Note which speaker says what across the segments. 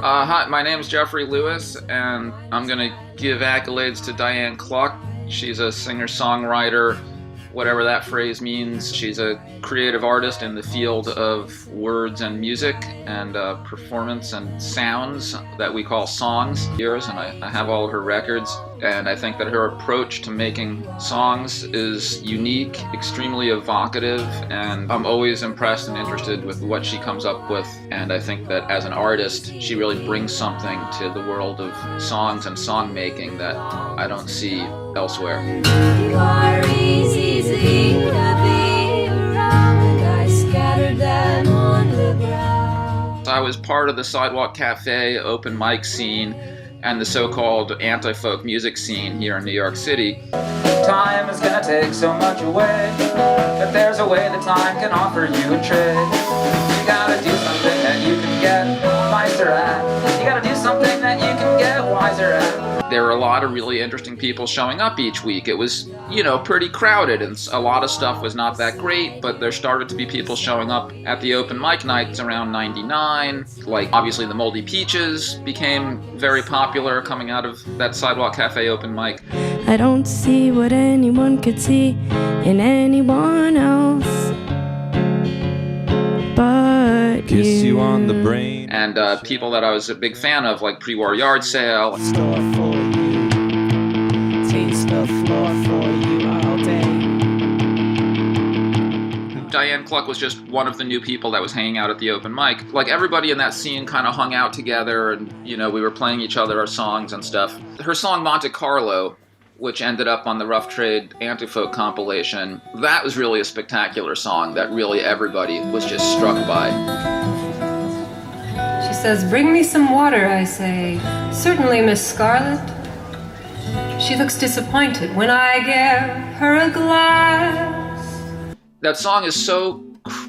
Speaker 1: Hi, my name's Jeffrey Lewis, and I'm going to give accolades to Diane Cluck. She's a singer-songwriter, whatever that phrase means. She's a creative artist in the field of words and music and performance and sounds that we call songs. And I have all of her records, and I think that her approach to making songs is unique, extremely evocative, and I'm always impressed and interested with what she comes up with. And I think that as an artist, she really brings something to the world of songs and song making that I don't see elsewhere. You are easy to be around, and I scattered them on the ground. I was part of the Sidewalk Cafe open mic scene and the so-called antifolk music scene here in New York City. Time is gonna take so much away, but there's a way that time can offer you a trade. You gotta do something that you can get wiser at. You gotta do something that you can get wiser at. There were a lot of really interesting people showing up each week. It was, pretty crowded, and a lot of stuff was not that great, but there started to be people showing up at the open mic nights around '99. Like, obviously the Moldy Peaches became very popular coming out of that Sidewalk Cafe open mic.
Speaker 2: I don't see what anyone could see in anyone else but
Speaker 3: kiss you on the brain.
Speaker 1: And people that I was a big fan of, like Pre-War Yard Sale.
Speaker 4: Store for you, taste the floor for you all day.
Speaker 1: Diane Cluck was just one of the new people that was hanging out at the open mic. Like, everybody in that scene kind of hung out together, and we were playing each other our songs and stuff. Her song Monte Carlo, which ended up on the Rough Trade Antifolk compilation, that was really a spectacular song that really everybody was just struck by.
Speaker 5: She says, "Bring me some water," I say. "Certainly, Miss Scarlett." She looks disappointed when I give her a glass.
Speaker 1: That song is so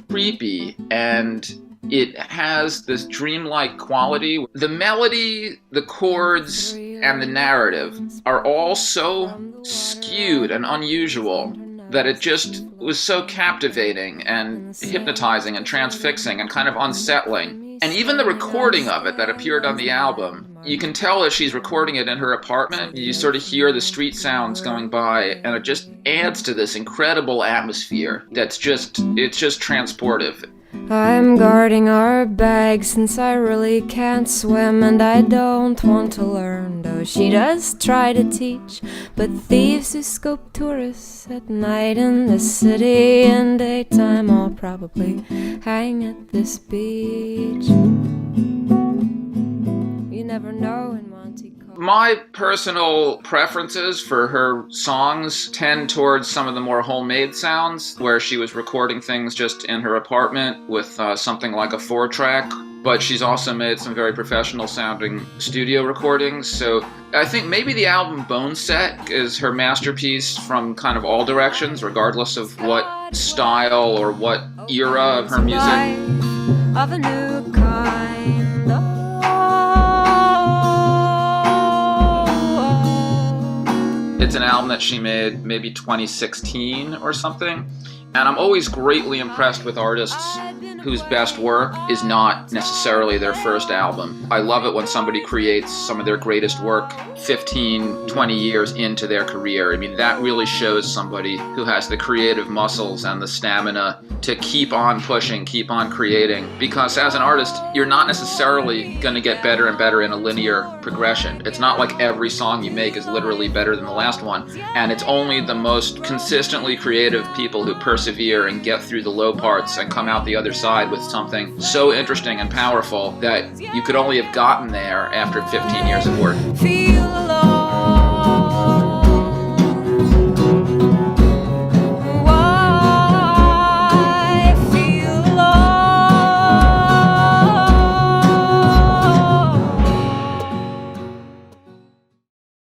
Speaker 1: creepy, and it has this dreamlike quality. The melody, the chords, and the narrative are all so skewed and unusual that it just was so captivating and hypnotizing and transfixing and kind of unsettling. And even the recording of it that appeared on the album, you can tell that she's recording it in her apartment. You sort of hear the street sounds going by, and it just adds to this incredible atmosphere it's just transportive.
Speaker 2: I'm guarding our bag since I really can't swim and I don't want to learn, though she does try to teach. But thieves who scope tourists at night in the city in daytime all probably hang at this beach. You never know in Monte Carlo.
Speaker 1: My personal preferences for her songs tend towards some of the more homemade sounds, where she was recording things just in her apartment with something like a 4-track, but she's also made some very professional sounding studio recordings. So I think maybe the album Bone Set is her masterpiece from kind of all directions, regardless of what style or what era of her music.
Speaker 2: Of a new kind.
Speaker 1: It's an album that she made maybe 2016 or something, and I'm always greatly impressed with artists whose best work is not necessarily their first album. I love it when somebody creates some of their greatest work 15, 20 years into their career. I mean, that really shows somebody who has the creative muscles and the stamina to keep on pushing, keep on creating. Because as an artist, you're not necessarily going to get better and better in a linear progression. It's not like every song you make is literally better than the last one. And it's only the most consistently creative people who persevere and get through the low parts and come out the other side with something so interesting and powerful that you could only have gotten there after 15 years of work.